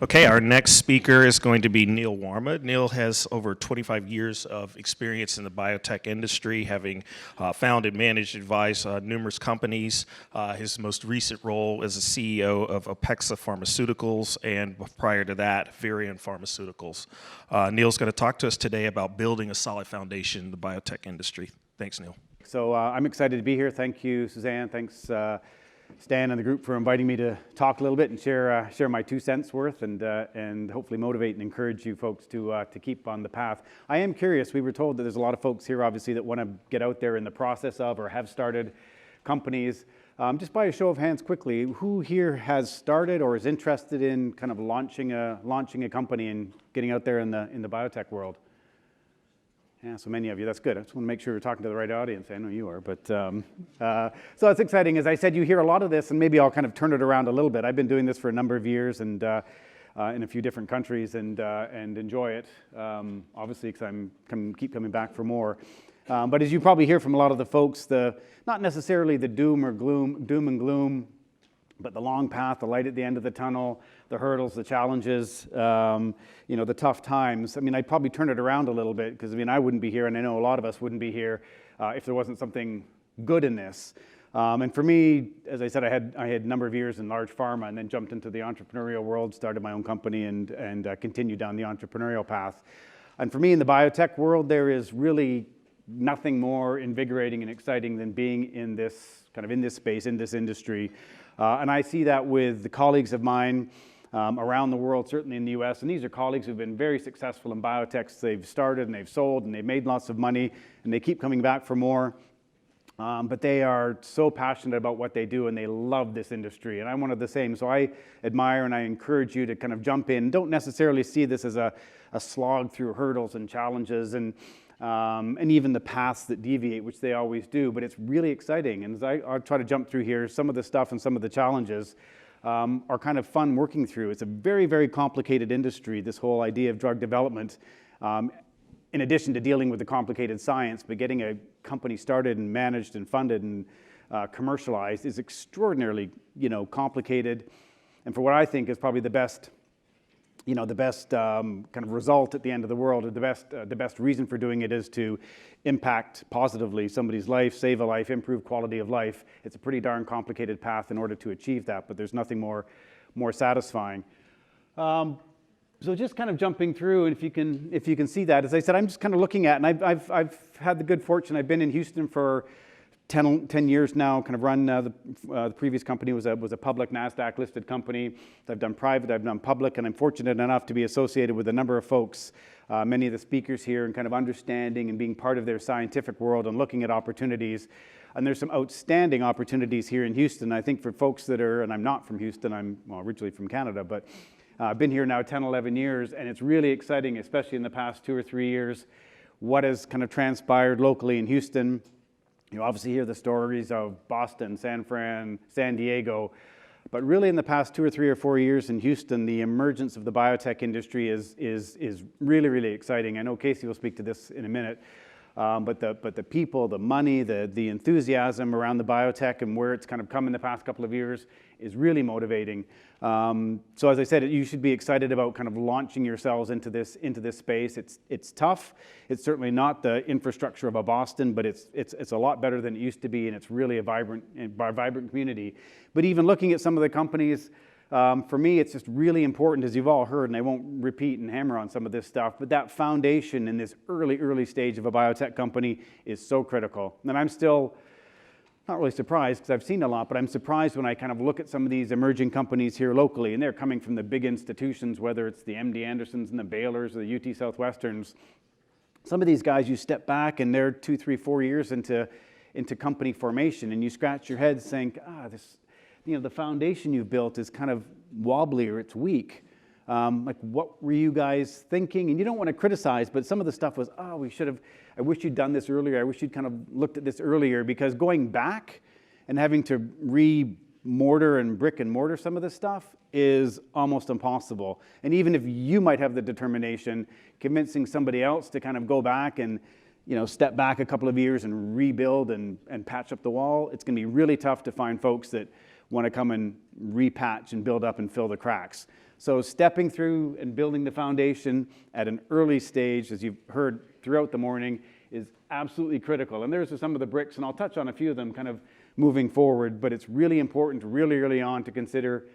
Okay, our next speaker is going to be Neil Warma. Neil has over 25 years of experience in the biotech industry, having founded, managed, advised numerous companies. His most recent role is the CEO of Apexa Pharmaceuticals, and prior to that, Varian Pharmaceuticals. Neil's going to talk to us today about building a solid foundation in the biotech industry. Thanks, Neil. So I'm excited to be here. Thank you, Suzanne. Thanks, Stan and the group for inviting me to talk a little bit and share my 2 cents worth and hopefully motivate and encourage you folks to keep on the path. I am curious. We were told that there's a lot of folks here, obviously, that want to get out there in the process of or have started companies. Just by a show of hands quickly, who here has started or is interested in kind of launching a company and getting out there in the biotech world? Yeah, so many of you. That's good. I just want to make sure you're talking to the right audience. I know you are. But so it's exciting. As I said, you hear a lot of this, and maybe I'll kind of turn it around a little bit. I've been doing this for a number of years and in a few different countries and enjoy it, obviously, because keep coming back for more. But as you probably hear from a lot of the folks, not necessarily the doom and gloom, but the long path, the light at the end of the tunnel, the hurdles, the challenges, the tough times. I mean, I'd probably turn it around a little bit because, I wouldn't be here, and I know a lot of us wouldn't be here if there wasn't something good in this. And for me, as I said, I had a number of years in large pharma and then jumped into the entrepreneurial world, started my own company, and continued down the entrepreneurial path. And for me, in the biotech world, there is really nothing more invigorating and exciting than being in this space, in this industry. And I see that with the colleagues of mine around the world, certainly in the US. And these are colleagues who've been very successful in biotechs. They've started and they've sold and they've made lots of money and they keep coming back for more. But they are so passionate about what they do and they love this industry. And I'm one of the same. So I admire and I encourage you to kind of jump in. Don't necessarily see this as a slog through hurdles and challenges and even the paths that deviate, which they always do, but it's really exciting. And as I'll try to jump through here, some of the stuff and some of the challenges are kind of fun working through. It's a very, very complicated industry, this whole idea of drug development, in addition to dealing with the complicated science, but getting a company started and managed and funded and commercialized is extraordinarily, complicated. And for what I think is probably the best kind of result at the end of the world, or the best reason for doing it is to impact positively somebody's life, save a life, improve quality of life. It's a pretty darn complicated path in order to achieve that, but there's nothing more satisfying. So just kind of jumping through, and if you can see that, as I said, I'm just kind of looking at, and I've had the good fortune. I've been in Houston for 10 years now, kind of run the previous company was a public NASDAQ listed company. I've done private, I've done public, and I'm fortunate enough to be associated with a number of folks, many of the speakers here, and kind of understanding and being part of their scientific world and looking at opportunities. And there's some outstanding opportunities here in Houston. I think for folks that are, and I'm not from Houston, I'm originally from Canada, but I've been here now 10, 11 years, and it's really exciting, especially in the past 2 or 3 years, what has kind of transpired locally in Houston. You obviously hear the stories of Boston, San Fran, San Diego, but really in the past 2 or 3 or 4 years in Houston, the emergence of the biotech industry is really, really exciting. I know Casey will speak to this in a minute, but the people, the money, the enthusiasm around the biotech and where it's kind of come in the past couple of years is really motivating. So as I said, you should be excited about kind of launching yourselves into this space. It's tough. It's certainly not the infrastructure of a Boston, but it's a lot better than it used to be, and it's really a vibrant community. But even looking at some of the companies, for me, it's just really important, as you've all heard, and I won't repeat and hammer on some of this stuff, but that foundation in this early stage of a biotech company is so critical. And I'm still not really surprised because I've seen a lot, but I'm surprised when I kind of look at some of these emerging companies here locally, and they're coming from the big institutions, whether it's the MD Andersons and the Baylors or the UT Southwesterns. Some of these guys, you step back and they're 2, 3, 4 years into company formation, and you scratch your head saying, the foundation you've built is kind of wobbly or it's weak. Like, what were you guys thinking? And you don't want to criticize, but some of the stuff was, I wish you'd done this earlier. I wish you'd kind of looked at this earlier, because going back and having to re-mortar and brick and mortar some of this stuff is almost impossible. And even if you might have the determination, convincing somebody else to kind of go back and step back a couple of years and rebuild and patch up the wall, it's going to be really tough to find folks that want to come and repatch and build up and fill the cracks. So stepping through and building the foundation at an early stage, as you've heard throughout the morning, is absolutely critical. And there's some of the bricks, and I'll touch on a few of them kind of moving forward, but it's really important really early on to consider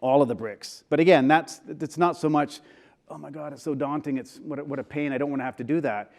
all of the bricks. But again, it's not so much, oh my God, it's so daunting, it's what a pain, I don't want to have to do that.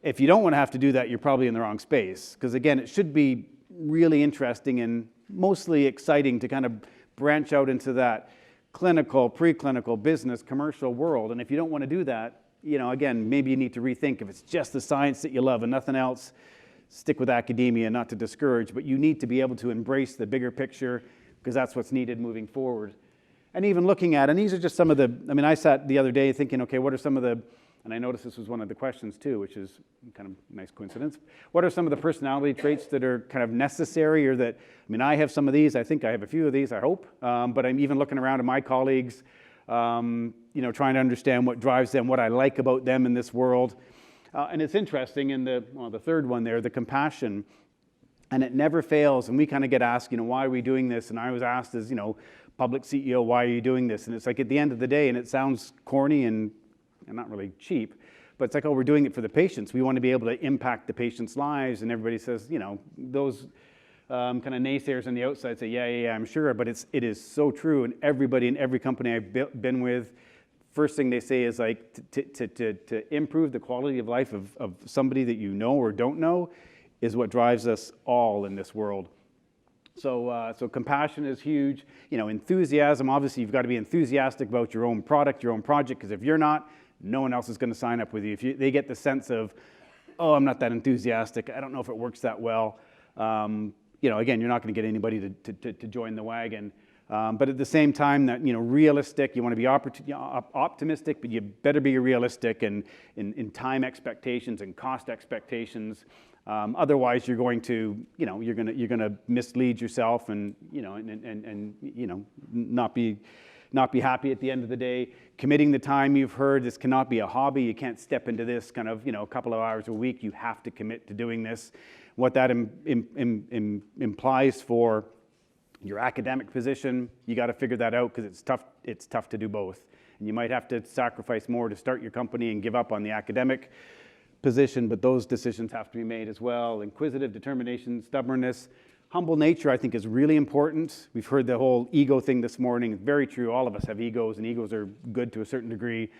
If you don't want to have to do that, you're probably in the wrong space. Because again, it should be really interesting and mostly exciting to kind of branch out into that clinical, preclinical, business, commercial world. And if you don't want to do that, you know, again, maybe you need to rethink. If it's just the science that you love and nothing else, stick with academia, not to discourage, but you need to be able to embrace the bigger picture, because that's what's needed moving forward. And even looking at, and these are just some of the, I mean, I sat the other day thinking, okay, what are some of the, and I noticed this was one of the questions too, which is kind of a nice coincidence. What are some of the personality traits that are kind of necessary, or that, I mean, I have some of these, I think I have a few of these, I hope, but I'm even looking around at my colleagues, you know, trying to understand what drives them, what I like about them in this world. And it's interesting in the third one there, the compassion, and it never fails. And we kind of get asked, you know, why are we doing this? And I was asked as, you know, public CEO, why are you doing this? And it's like at the end of the day, and it sounds corny and not really cheap, but it's like, oh, we're doing it for the patients. We want to be able to impact the patients' lives. And everybody says, you know, those kind of naysayers on the outside say, yeah, I'm sure, but it is so true. And everybody in every company I've been with, first thing they say is like, to improve the quality of life of somebody that you know or don't know is what drives us all in this world. So compassion is huge. You know, enthusiasm, obviously you've got to be enthusiastic about your own product, your own project, because if you're not, no one else is going to sign up with you. If they get the sense of, oh, I'm not that enthusiastic, I don't know if it works that well, you know, again, you're not going to get anybody to join the wagon. But at the same time, that, you know, realistic, you want to be optimistic, but you better be realistic in time expectations and cost expectations. Otherwise, you're going to, you know, you're going to mislead yourself and, you know, and you know, not be happy at the end of the day. Committing the time, you've heard, this cannot be a hobby. You can't step into this kind of, you know, a couple of hours a week. You have to commit to doing this. What that implies for your academic position, you got to figure that out, because it's tough to do both. And you might have to sacrifice more to start your company and give up on the academic position, but those decisions have to be made as well. Inquisitive determination, stubbornness, humble nature, I think, is really important. We've heard the whole ego thing this morning. It's very true. All of us have egos, and egos are good to a certain degree.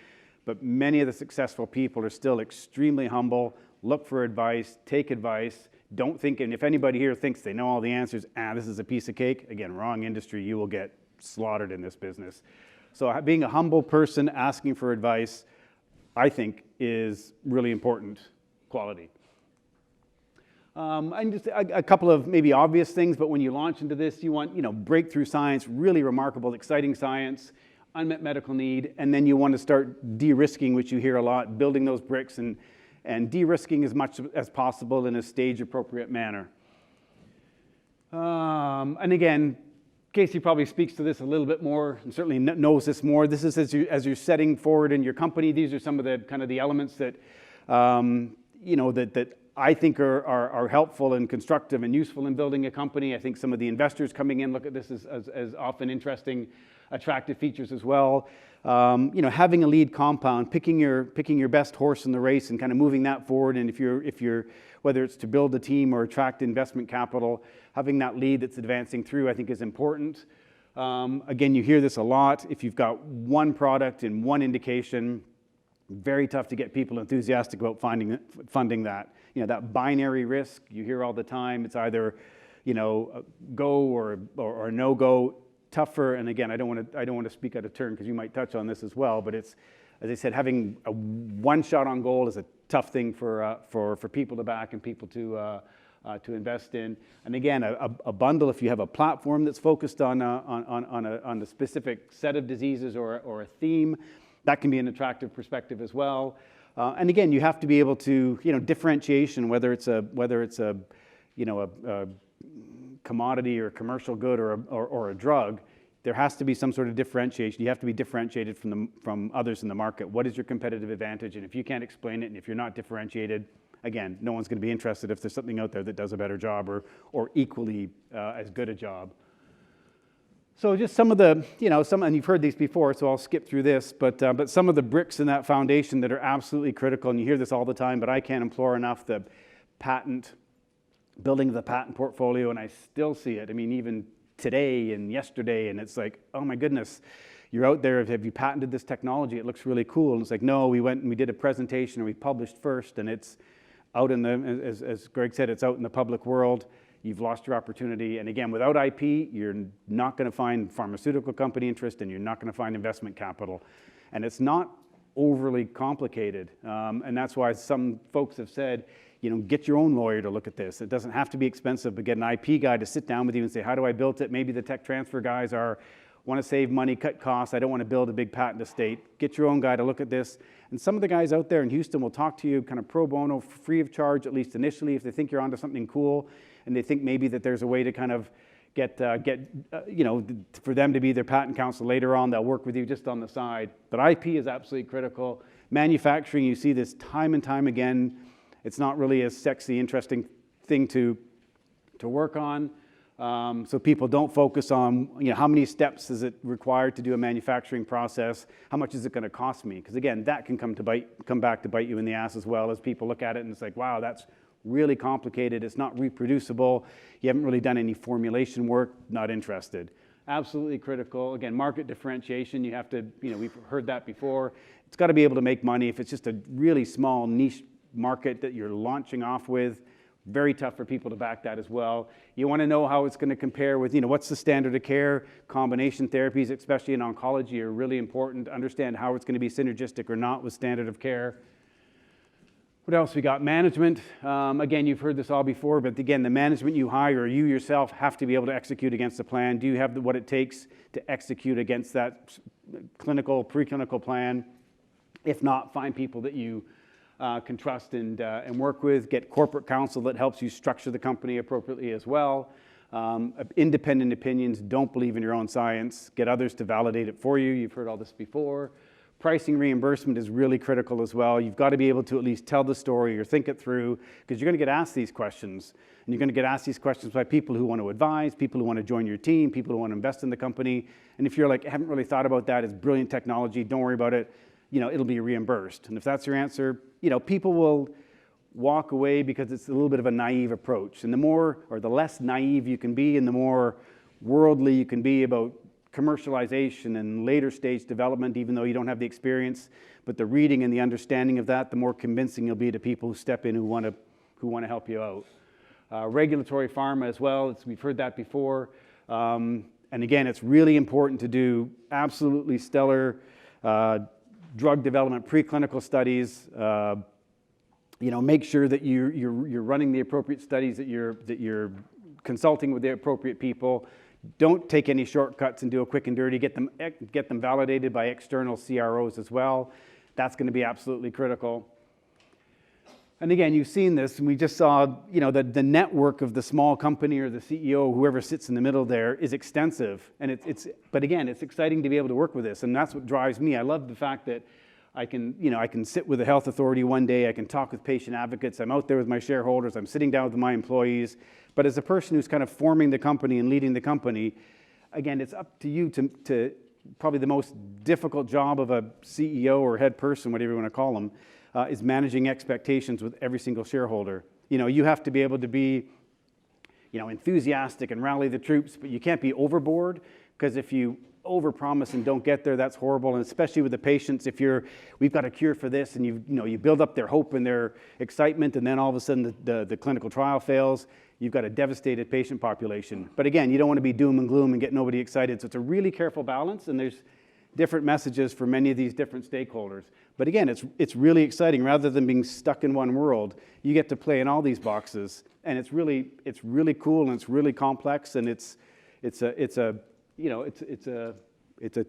But many of the successful people are still extremely humble. Look for advice, take advice. Don't think, and if anybody here thinks they know all the answers, this is a piece of cake, again, wrong industry, you will get slaughtered in this business. So being a humble person, asking for advice, I think is really important quality. And just a couple of maybe obvious things, but when you launch into this, you want, you know, breakthrough science, really remarkable, exciting science, unmet medical need, and then you want to start de-risking, which you hear a lot, building those bricks and de-risking as much as possible in a stage-appropriate manner. And again, Casey probably speaks to this a little bit more, and certainly knows this more. This is as you're setting forward in your company. These are some of the kind of the elements that you know, that I think are helpful and constructive and useful in building a company. I think some of the investors coming in look at this as often interesting, attractive features as well. You know, having a lead compound, picking your best horse in the race and kind of moving that forward. And if you're whether it's to build a team or attract investment capital, having that lead that's advancing through, I think, is important. Again, you hear this a lot. If you've got one product and one indication, very tough to get people enthusiastic about funding that. You know, that binary risk you hear all the time. It's either, you know, go or no go. Tougher, and again, I don't want to speak out of turn, because you might touch on this as well. But it's, as I said, having a one shot on goal is a tough thing for people to back and people to invest in. And again, a bundle, if you have a platform that's focused on a specific set of diseases or a theme, that can be an attractive perspective as well. And again, you have to be able to, you know, differentiation, whether it's a you know, a commodity or a commercial good or a drug, there has to be some sort of differentiation. You have to be differentiated from others in the market. What is your competitive advantage? And if you can't explain it, and if you're not differentiated, again, no one's going to be interested if there's something out there that does a better job or equally as good a job. So just some of the, and you've heard these before, so I'll skip through this, but some of the bricks in that foundation that are absolutely critical, and you hear this all the time, but I can't implore enough the building of the patent portfolio, and I still see it. I mean, even today and yesterday, and it's like, oh my goodness, you're out there, have you patented this technology? It looks really cool. And it's like, no, we went and we did a presentation, and we published first, and it's out in the, as Greg said, it's out in the public world. You've lost your opportunity. And again, without IP, you're not going to find pharmaceutical company interest, and you're not going to find investment capital. And it's not overly complicated. And that's why some folks have said, get your own lawyer to look at this. It doesn't have to be expensive, but get an IP guy to sit down with you and say, how do I build it? Maybe the tech transfer guys want to save money, cut costs. I don't want to build a big patent estate. Get your own guy to look at this. And some of the guys out there in Houston will talk to you kind of pro bono, free of charge, at least initially, if they think you're onto something cool, and they think maybe that there's a way to kind of get for them to be their patent counsel later on. They'll work with you just on the side. But IP is absolutely critical. Manufacturing, you see this time and time again. It's not really a sexy, interesting thing to work on. So people don't focus on, how many steps is it required to do a manufacturing process? How much is it going to cost me? Because again, that can come back to bite you in the ass as well, as people look at it and it's like, wow, that's really complicated. It's not reproducible. You haven't really done any formulation work. Not interested. Absolutely critical. Again, market differentiation. You have to, we've heard that before. It's got to be able to make money. If it's just a really small niche market that you're launching off with, very tough for people to back that as well. You want to know how it's going to compare with, what's the standard of care. Combination therapies, especially in oncology, are really important to understand how it's going to be synergistic or not with standard of care. What else we got? Management. Again, you've heard this all before, but again, the management you hire or you yourself have to be able to execute against the plan. Do you have what it takes to execute against that clinical, preclinical plan? If not, find people that you can trust and work with. Get corporate counsel that helps you structure the company appropriately as well. Independent opinions. Don't believe in your own science. Get others to validate it for you. You've heard all this before. Pricing reimbursement is really critical as well. You've got to be able to at least tell the story or think it through, because you're going to get asked these questions. And you're going to get asked these questions by people who want to advise, people who want to join your team, people who want to invest in the company. And if you're like, I haven't really thought about that, it's brilliant technology, don't worry about it, it'll be reimbursed. And if that's your answer, people will walk away because it's a little bit of a naive approach. And the more or the less naive you can be and the more worldly you can be about commercialization and later stage development, even though you don't have the experience, but the reading and the understanding of that, the more convincing you'll be to people who step in who want to help you out. Regulatory pharma as well, we've heard that before. And again, it's really important to do absolutely stellar drug development, preclinical studies. Make sure that you're running the appropriate studies, that you're consulting with the appropriate people. Don't take any shortcuts and do a quick and dirty. Get them validated by external CROs as well. That's going to be absolutely critical. And again, you've seen this, and we just saw, the network of the small company or the CEO, whoever sits in the middle there, is extensive. And but again, it's exciting to be able to work with this, and that's what drives me. I love the fact that I can sit with a health authority one day, I can talk with patient advocates, I'm out there with my shareholders, I'm sitting down with my employees. But as a person who's kind of forming the company and leading the company, again, it's up to you to probably the most difficult job of a CEO or head person, whatever you want to call them, is managing expectations with every single shareholder. You have to be able to be, enthusiastic and rally the troops, but you can't be overboard, because if you overpromise and don't get there, that's horrible. And especially with the patients, we've got a cure for this, and you build up their hope and their excitement, and then all of a sudden the clinical trial fails, you've got a devastated patient population. But again, you don't want to be doom and gloom and get nobody excited. So it's a really careful balance, and there's different messages for many of these different stakeholders. But again, it's really exciting. Rather than being stuck in one world, you get to play in all these boxes, and it's really cool, and it's really complex, and it's a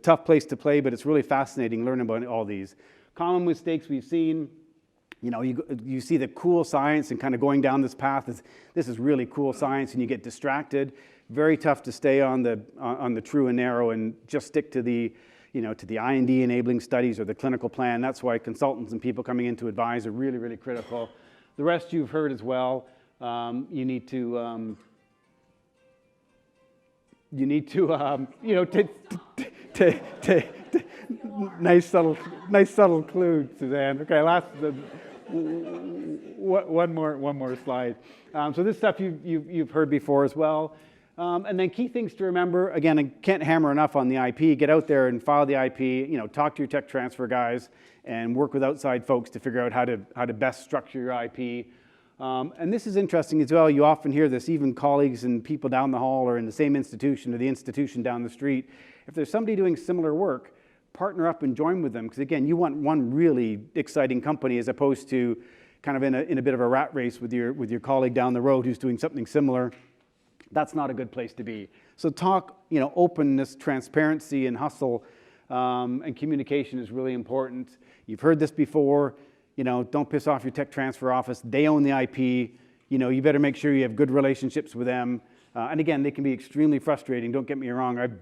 tough place to play, but it's really fascinating learning about all these. Common mistakes we've seen, you see the cool science and kind of going down this path. This is really cool science, and you get distracted. Very tough to stay on the true and narrow and just stick to the IND enabling studies or the clinical plan. That's why consultants and people coming in to advise are really, really critical. The rest you've heard as well. You need to you need to, you know, nice subtle clue, Suzanne. Okay, one more slide. So this stuff you've heard before as well. And then key things to remember, again, I can't hammer enough on the IP. Get out there and file the IP, you know, talk to your tech transfer guys and work with outside folks to figure out how to best structure your IP. And this is interesting as well. You often hear this, even colleagues and people down the hall or in the same institution or the institution down the street. If there's somebody doing similar work, partner up and join with them. Because again, you want one really exciting company as opposed to kind of in a bit of a rat race with your colleague down the road who's doing something similar. That's not a good place to be. So talk, you know, openness, transparency, and hustle and communication is really important. You've heard this before. You know, don't piss off your tech transfer office. They own the IP. You know, you better make sure you have good relationships with them. And again, they can be extremely frustrating. Don't get me wrong. I've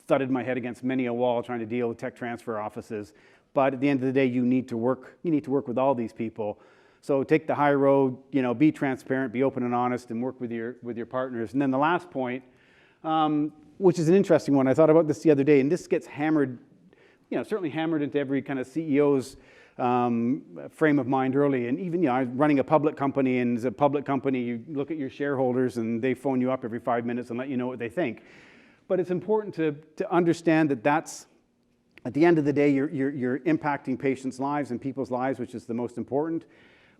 thudded my head against many a wall trying to deal with tech transfer offices. But at the end of the day, you need to work with all these people. So take the high road, you know, be transparent, be open and honest, and work with your partners. And then the last point, which is an interesting one. I thought about this the other day, and this gets hammered, you know, certainly hammered into every kind of CEO's frame of mind early. And even, you know, running a public company, and as a public company, you look at your shareholders and they phone you up every 5 minutes and let you know what they think. But it's important to understand that that's, at the end of the day, you're impacting patients' lives and people's lives, which is the most important.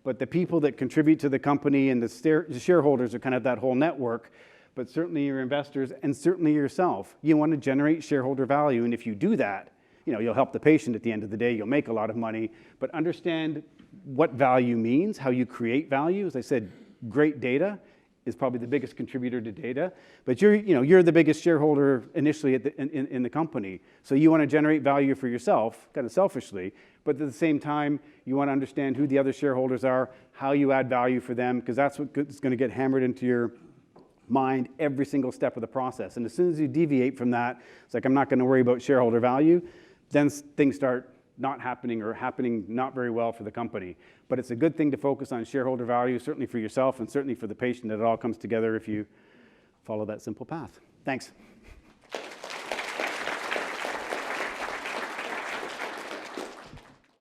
But the people that contribute to the company and the shareholders are kind of that whole network, but certainly your investors and certainly yourself. You want to generate shareholder value, and if you do that, you know, you'll help the patient at the end of the day, you'll make a lot of money, but understand what value means, how you create value. As I said, great data is probably the biggest contributor to data, but you're the biggest shareholder initially in the company. So you want to generate value for yourself, kind of selfishly, but at the same time, you want to understand who the other shareholders are, how you add value for them, because that's what's going to get hammered into your mind every single step of the process. And as soon as you deviate from that, it's like, I'm not going to worry about shareholder value, then things start not happening or happening not very well for the company. But it's a good thing to focus on shareholder value, certainly for yourself and certainly for the patient, that it all comes together if you follow that simple path. Thanks.